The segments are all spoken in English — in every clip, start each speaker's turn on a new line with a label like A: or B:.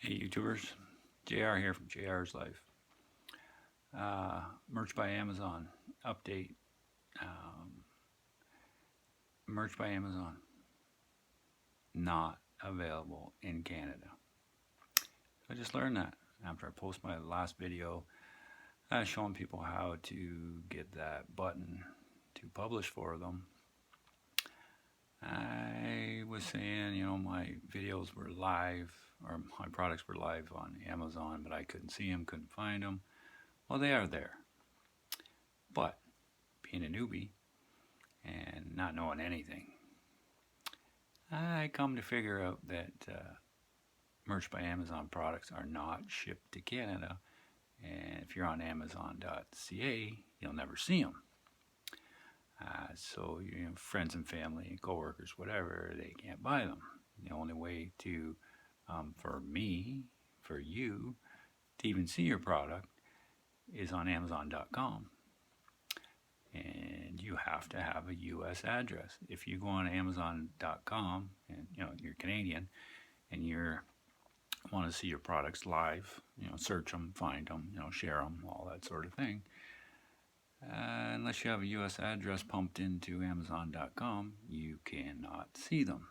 A: Hey YouTubers, JR here from JR's Life. Merch by Amazon update. Um, Merch by Amazon not available in Canada. So I just learned that after I post my last video showing people how to get that button to publish for them. I was saying, my videos were live, or my products were live on Amazon, but I couldn't see them, couldn't find them. Well, they are there. But being a newbie and not knowing anything, I come to figure out that Merch by Amazon products are not shipped to Canada, and if you're on Amazon.ca, you'll never see them. So friends and family, coworkers, whatever, they can't buy them. The only way to, for me, for you, to even see your product is on Amazon.com. And you have to have a U.S. address. If you go on Amazon.com and you're Canadian and you want to see your products live, search them, find them, share them, all that sort of thing. Unless you have a U.S. address pumped into Amazon.com, you cannot see them.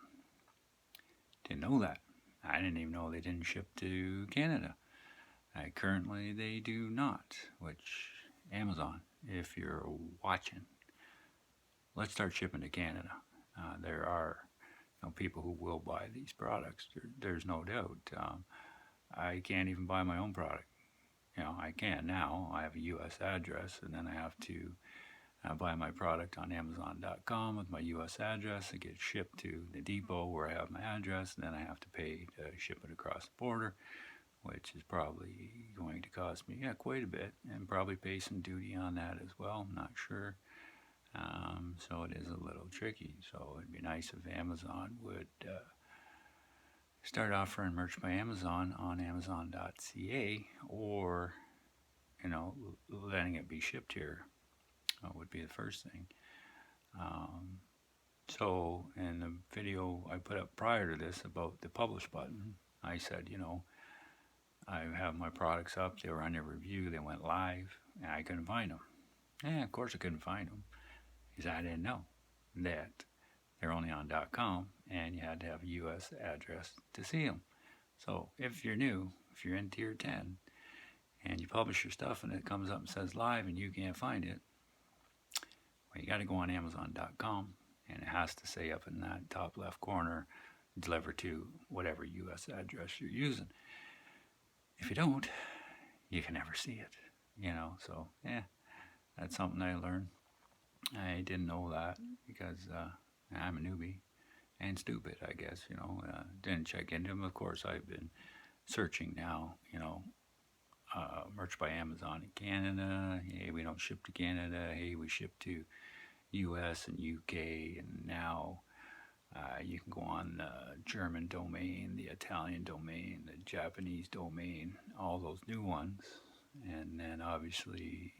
A: Didn't know that. I didn't even know they didn't ship to Canada. Currently, they do not. Which Amazon, if you're watching, let's start shipping to Canada. There are people who will buy these products. There's no doubt. I can't even buy my own product. I can now. I have a U.S. address, and then I have to buy my product on Amazon.com with my U.S. address. It gets shipped to the depot where I have my address, and then I have to pay to ship it across the border, which is probably going to cost me quite a bit, and probably pay some duty on that as well. I'm not sure. So it is a little tricky. So it'd be nice if Amazon would start offering Merch by Amazon on Amazon.ca, or letting it be shipped here would be the first thing. So in the video I put up prior to this about the publish button, I said, I have my products up, they were under review, they went live, and I couldn't find them. Yeah, of course I couldn't find them, because I didn't know that they're only on .com, and you had to have a U.S. address to see them. So if you're new, if you're in tier 10, and you publish your stuff and it comes up and says live and you can't find it, well, you got to go on Amazon.com, and it has to say up in that top left corner, deliver to whatever U.S. address you're using. If you don't, you can never see it, so yeah, that's something I learned. I didn't know that because I'm a newbie and stupid, I guess, didn't check into them. Of course, I've been searching now, Merch by Amazon in Canada. Hey, we don't ship to Canada. Hey, we ship to US and UK. And now you can go on the German domain, the Italian domain, the Japanese domain, all those new ones. And then obviously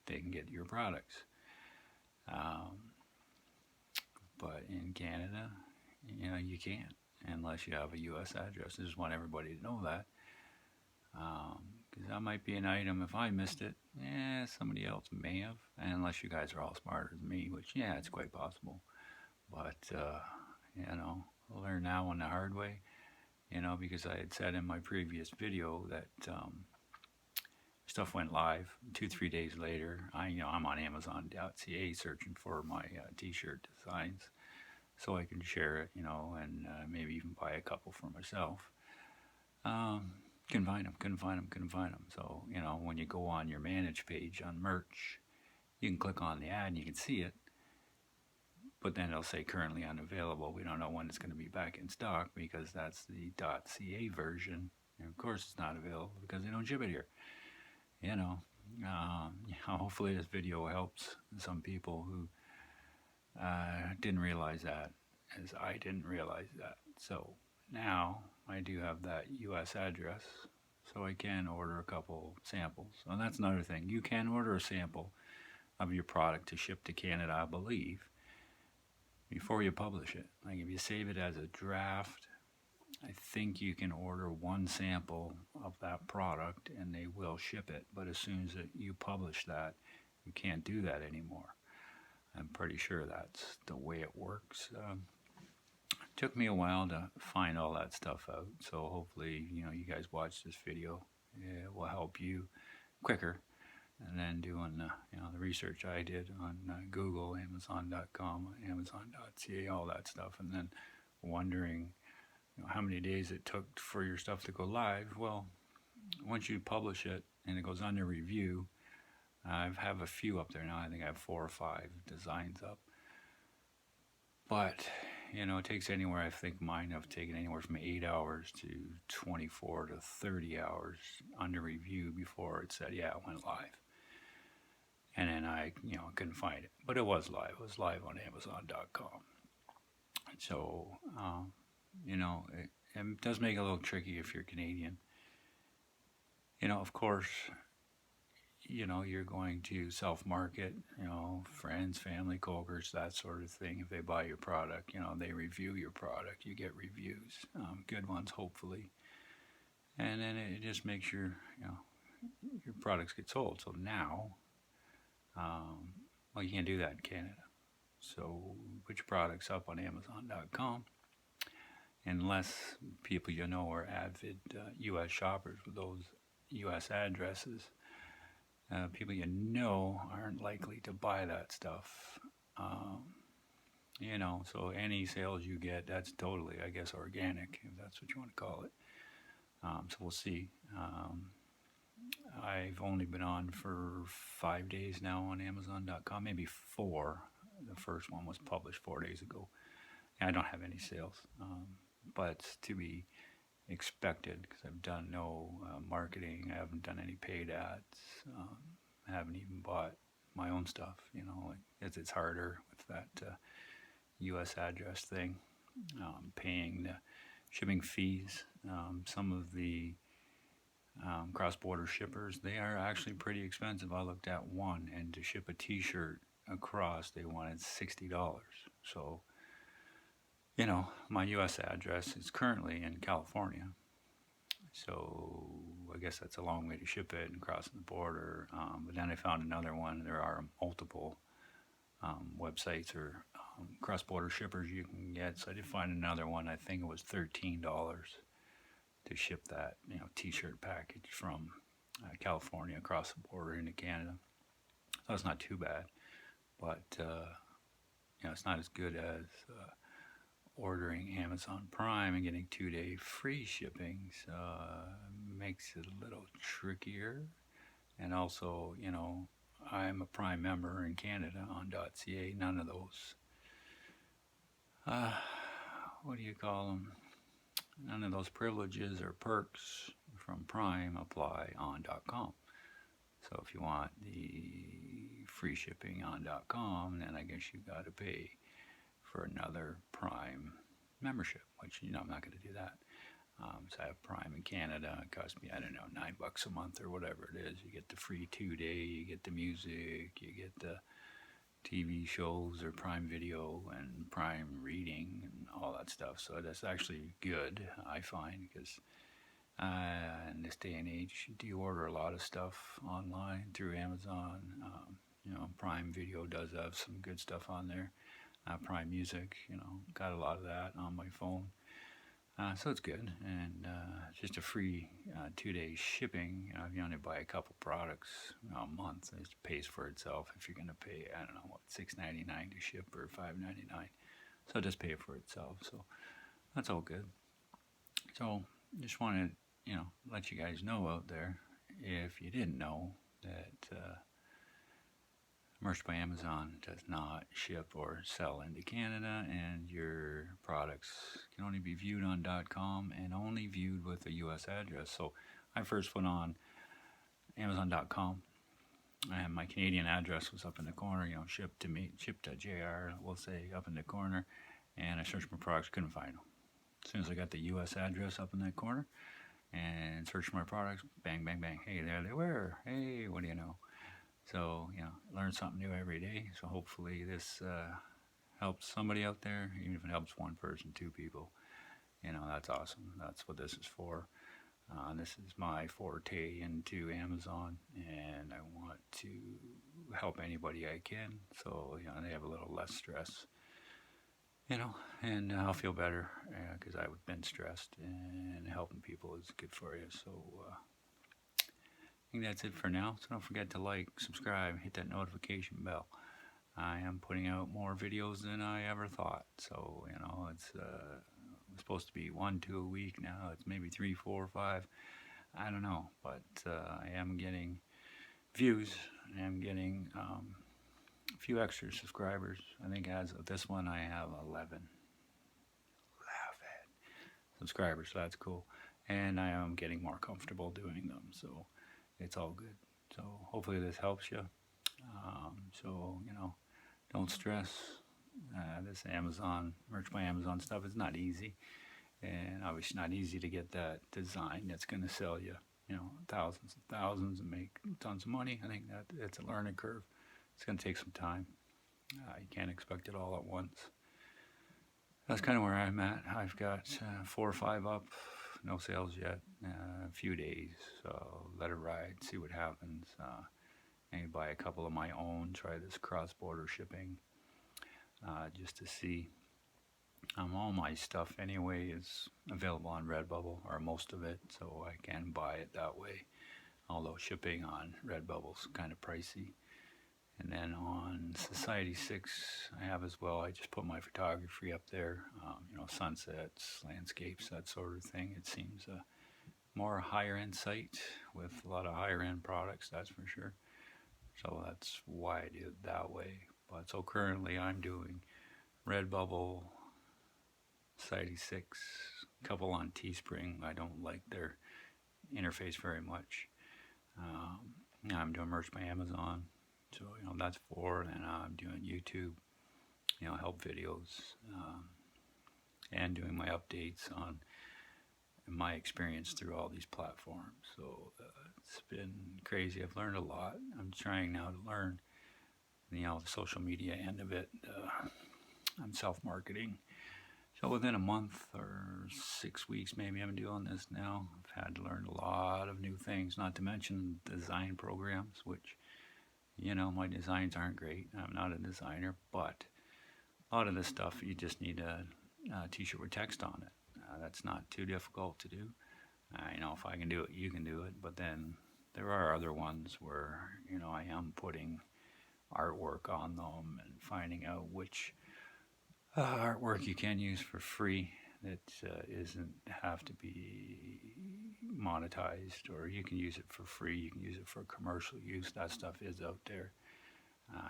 A: they can get your products. But in Canada, you can't unless you have a U.S. address. I just want everybody to know that. Because that might be an item, if I missed it, somebody else may have. And unless you guys are all smarter than me, which, it's quite possible. But, I'll learn now on the hard way, because I had said in my previous video that stuff went live 2-3 days later. I'm on Amazon.ca searching for my t-shirt designs so I can share it, and maybe even buy a couple for myself. Couldn't find them. So, when you go on your manage page on merch, you can click on the ad and you can see it, but then it'll say currently unavailable. We don't know when it's going to be back in stock because that's the .ca version. And of course it's not available because they don't ship it here. Hopefully this video helps some people who didn't realize that, as I didn't realize that. So now I do have that U.S. address, so I can order a couple samples. And that's another thing. You can order a sample of your product to ship to Canada, I believe, before you publish it. Like if you save it as a draft, I think you can order one sample of that product and they will ship it, but as soon as you publish that, you can't do that anymore. I'm pretty sure that's the way it works. It took me a while to find all that stuff out, so hopefully, you guys watch this video. It will help you quicker than doing the research I did on Google, Amazon.com, Amazon.ca, all that stuff, and then wondering how many days it took for your stuff to go live. Well, once you publish it and it goes under review, I have a few up there now. I think I have 4 or 5 designs up. But, it takes anywhere, I think mine have taken anywhere from 8 hours to 24 to 30 hours under review before it said, yeah, it went live. And then I, couldn't find it. But it was live. It was live on Amazon.com. So, it does make it a little tricky if you're Canadian. Of course, you're going to self-market, friends, family, coworkers, that sort of thing. If they buy your product, they review your product. You get reviews, good ones, hopefully. And then it just makes your products get sold. So now, you can't do that in Canada. So put your products up on Amazon.com. Unless people are avid U.S. shoppers with those U.S. addresses, people aren't likely to buy that stuff. So any sales you get, that's totally, I guess, organic, if that's what you want to call it. So we'll see. I've only been on for 5 days now on Amazon.com, maybe 4. The first one was published 4 days ago. I don't have any sales, but it's to be expected because I've done no marketing. I haven't done any paid ads. I haven't even bought my own stuff. It's harder with that U.S. address thing, paying the shipping fees. Some of the cross-border shippers, they are actually pretty expensive. I looked at one, and to ship a t-shirt across, they wanted $60. So, my U.S. address is currently in California. So I guess that's a long way to ship it and crossing the border. But then I found another one. There are multiple websites or cross-border shippers you can get. So I did find another one. I think it was $13 to ship that t-shirt package from California across the border into Canada. So it's not too bad, but it's not as good as ordering Amazon Prime and getting 2-day free shipping. Makes it a little trickier. And also, I'm a Prime member in Canada on .ca. None of those what do you call them? None of those privileges or perks from Prime apply on .com. So if you want the free shipping on .com, then I guess you got to pay for another Prime membership, which I'm not going to do that. So I have Prime in Canada. It costs me, $9 a month or whatever it is. You get the free 2-day, you get the music, you get the TV shows or Prime Video and Prime Reading and all that stuff. So that's actually good, I find, because in this day and age, you do order a lot of stuff online through Amazon. Prime Video does have some good stuff on there. Prime Music, got a lot of that on my phone. So it's good, and just a free 2-day shipping. If you only buy a couple products a month, it pays for itself. If you're going to pay, $6.99 to ship or $5.99, so it does pay for itself. So that's all good. So just want to let you guys know out there, if you didn't know, that Merch by Amazon does not ship or sell into Canada, and your products can only be viewed on .com and only viewed with a U.S. address. So I first went on Amazon.com, and my Canadian address was up in the corner, shipped to JR, we'll say, up in the corner, and I searched my products, couldn't find them. As soon as I got the U.S. address up in that corner and searched my products, bang, bang, bang, hey, there they were. Hey, what do you know? So, learn something new every day. So hopefully this helps somebody out there, even if it helps one person, 2 people. that's awesome. That's what this is for. This is my forte into Amazon, and I want to help anybody I can, so they have a little less stress, and I'll feel better because I've been stressed, and helping people is good for you. So I think that's it for now. So don't forget to like, subscribe, hit that notification bell. I am putting out more videos than I ever thought. So it's supposed to be 1, 2 a week. Now it's maybe 3, 4, 5. I don't know, but I am getting views. I am getting a few extra subscribers. I think as of this one, I have 11 subscribers. So that's cool, and I am getting more comfortable doing them. So it's all good. So hopefully this helps you. So don't stress. This Amazon, Merch by Amazon stuff is not easy, and obviously not easy to get that design that's going to sell you, thousands and thousands and make tons of money. I think that it's a learning curve. It's going to take some time. You can't expect it all at once. That's kind of where I'm at. I've got 4 or 5 up, no sales yet. A few days, so let it ride, see what happens. Maybe buy a couple of my own, try this cross-border shipping, just to see. All my stuff anyway is available on Redbubble, or most of it, so I can buy it that way. Although shipping on Redbubble's kind of pricey. And then on Society6, I have as well. I just put my photography up there, sunsets, landscapes, that sort of thing. It seems a more higher-end site with a lot of higher-end products, that's for sure. So that's why I do it that way. But so currently I'm doing Redbubble, Society6, a couple on Teespring. I don't like their interface very much. I'm doing Merch by Amazon. So, that's 4. And I'm doing YouTube, help videos, and doing my updates on my experience through all these platforms. So it's been crazy. I've learned a lot. I'm trying now to learn, the social media end of it. I'm self-marketing. So within a month or 6 weeks, maybe I'm doing this now. I've had to learn a lot of new things, not to mention design programs, which, my designs aren't great. I'm not a designer, but a lot of this stuff, you just need a t-shirt with text on it. That's not too difficult to do. If I can do it, you can do it. But then there are other ones where, I am putting artwork on them and finding out which artwork you can use for free that isn't have to be monetized, or you can use it for free. You can use it for commercial use. That stuff is out there.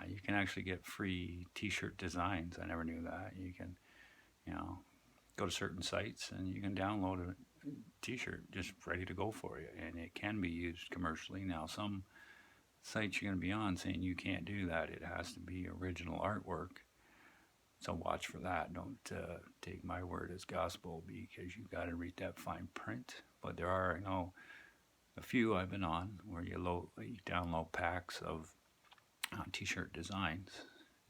A: You can actually get free t-shirt designs. I never knew that. You can, go to certain sites and you can download a t-shirt just ready to go for you, and it can be used commercially. Now some sites you're going to be on saying you can't do that. It has to be original artwork. So watch for that. Don't take my word as gospel, because you got to read that fine print. But there are, a few I've been on where you download packs of t-shirt designs,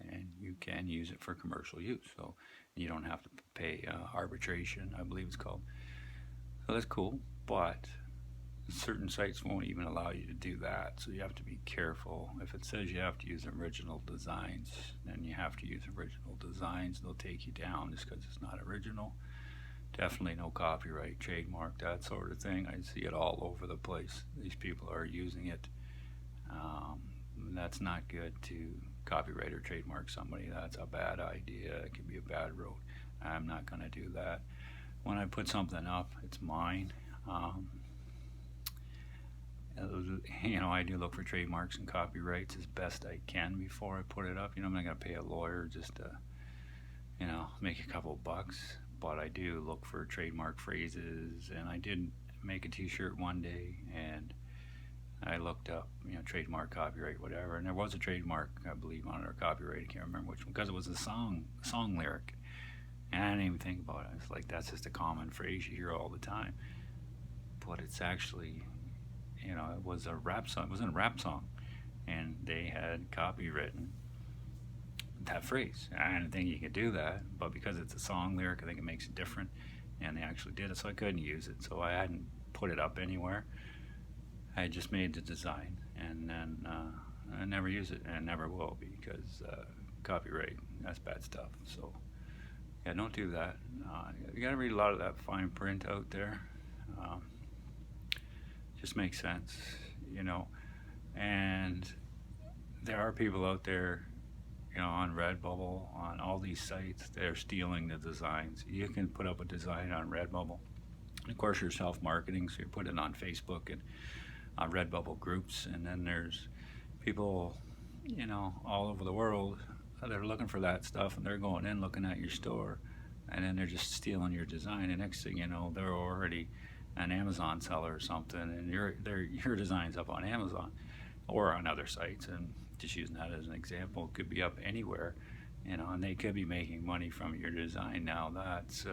A: and you can use it for commercial use. So you don't have to pay arbitration, I believe it's called. So that's cool, but certain sites won't even allow you to do that, so you have to be careful. If it says you have to use original designs, then you have to use original designs. They'll take you down just because it's not original. Definitely no copyright, trademark, that sort of thing. I see it all over the place. These people are using it. That's not good to copyright or trademark somebody. That's a bad idea. It can be a bad road. I'm not going to do that. When I put something up, it's mine. I do look for trademarks and copyrights as best I can before I put it up. I'm not going to pay a lawyer just to, make a couple bucks. But I do look for trademark phrases, and I did make a t-shirt one day, and I looked up, trademark, copyright, whatever, and there was a trademark, I believe, on it, or copyright. I can't remember which one, because it was a song lyric, and I didn't even think about it. It's like, that's just a common phrase you hear all the time, but it's actually, it was a rap song. It wasn't a rap song, and they had copywritten that phrase. I didn't think you could do that, but because it's a song lyric, I think it makes it different. and they actually did it, so I couldn't use it. So I hadn't put it up anywhere. I just made the design, and then I never use it, and I never will, because copyright, that's bad stuff. So yeah, don't do that. You got to read a lot of that fine print out there. Um, just makes sense, you know. And there are people out there, you know, on Redbubble, on all these sites, they're stealing the designs. You can put up a design on Redbubble. Of course, you're self-marketing, so you put it on Facebook and Redbubble groups, and then there's people, you know, all over the world that are looking for that stuff, and they're going in looking at your store, and then they're just stealing your design. And next thing you know, they're already an Amazon seller or something, and your design's up on Amazon or on other sites. And just using that as an example, it could be up anywhere, you know, and they could be making money from your design. Now that's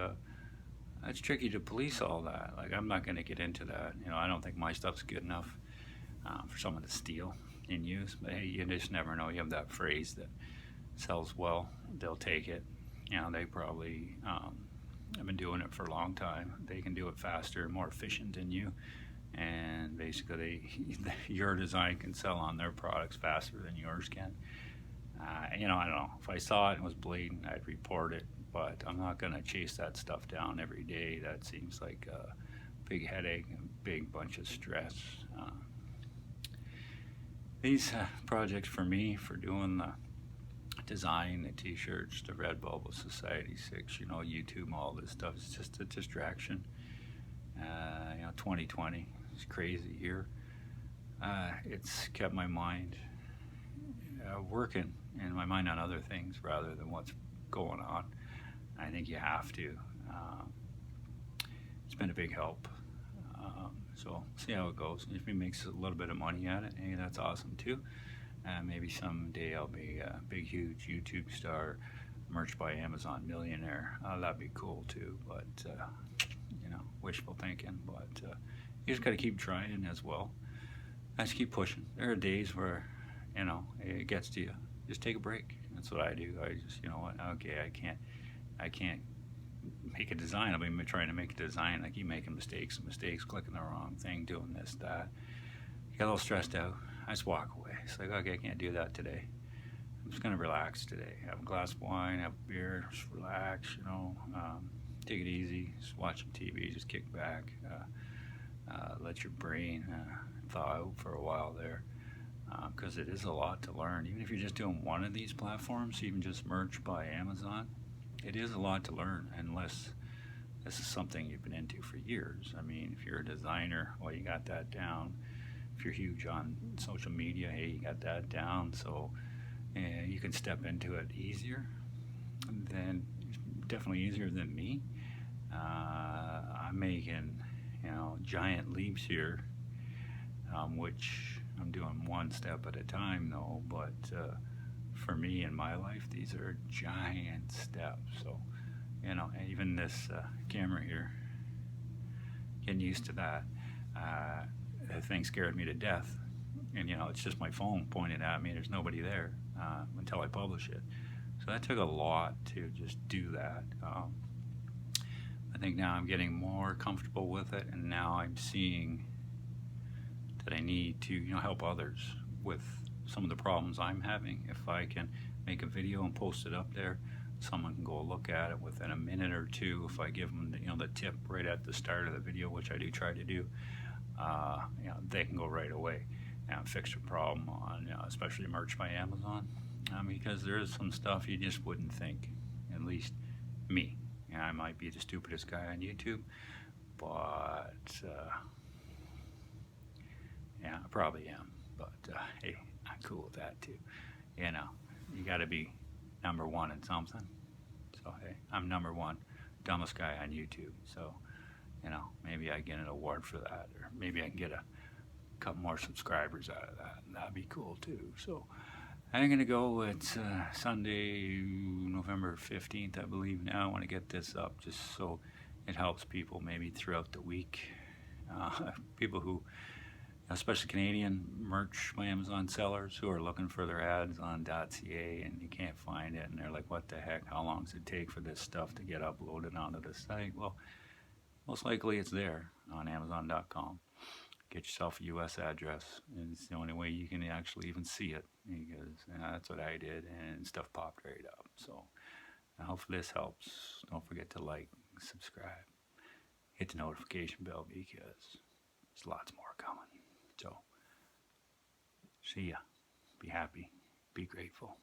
A: tricky to police all that. Like, I'm not going to get into that. You know, I don't think my stuff's good enough for someone to steal and use. But hey, you just never know. You have that phrase that sells well, they'll take it. You know, they probably have been doing it for a long time. They can do it faster, more efficient than you. And basically, your design can sell on their products faster than yours can. You know, I don't know. If I saw it and was blatant, I'd report it. But I'm not going to chase that stuff down every day. That seems like a big headache and a big bunch of stress. These projects for me, for doing the design, the t-shirts, the Redbubble Society 6, you know, YouTube, all this stuff, it's just a distraction. You know, 2020, it's crazy here. It's kept my mind working, and my mind on other things rather than what's going on. I think you have to. It's been a big help. So see how it goes. If he makes a little bit of money at it, hey, that's awesome too. Maybe someday I'll be a big, huge YouTube star, merch by Amazon millionaire. That'd be cool too. But you know, wishful thinking. But you just got to keep trying as well. I just keep pushing. There are days where, you know, it gets to you. Just take a break. That's what I do. I just, you know what? Okay, I can't make a design. I'll be trying to make a design. I keep making mistakes, clicking the wrong thing, doing this, that. You get a little stressed out. I just walk away. It's like, okay, I can't do that today. I'm just gonna relax today. Have a glass of wine, have a beer, just relax. You know, take it easy. Just watch some TV. Just kick back. Let your brain thaw out for a while there. Because it is a lot to learn. Even if you're just doing one of these platforms, even just merch by Amazon, it is a lot to learn, unless this is something you've been into for years. I mean, if you're a designer, well, you got that down. If you're huge on social media, hey, you got that down. So you can step into it easier. Then definitely easier than me. I'm making, you know, giant leaps here, which I'm doing one step at a time though. But for me in my life, these are giant steps. So, you know, even this camera here, getting used to that. That thing scared me to death. And, you know, it's just my phone pointed at me. There's nobody there until I publish it. So that took a lot to just do that. I think now I'm getting more comfortable with it, and now I'm seeing that I need to, you know, help others with some of the problems I'm having. If I can make a video and post it up there, someone can go look at it within a minute or two. If I give them, you know, the tip right at the start of the video, which I do try to do, you know, they can go right away and fix a problem on, you know, especially merch by Amazon, because there is some stuff you just wouldn't think. At least me. You know, I might be the stupidest guy on YouTube, but yeah, I probably am. But hey, I'm cool with that too. You know, you got to be number one in something. So hey, I'm number one, dumbest guy on YouTube. So, you know, maybe I get an award for that, or maybe I can get a couple more subscribers out of that. That'd be cool too. So I'm gonna go. It's Sunday, November 15th, I believe. Now I want to get this up just so it helps people maybe throughout the week. People who, especially Canadian merch by Amazon sellers, who are looking for their ads on .ca and you can't find it, and they're like, what the heck, how long does it take for this stuff to get uploaded onto the site? Well, most likely it's there on Amazon.com. Get yourself a U.S. address, and it's the only way you can actually even see it, because that's what I did, and stuff popped right up. So I hope this helps. Don't forget to like, subscribe, hit the notification bell, because there's lots more coming. So see ya. Be happy. Be grateful.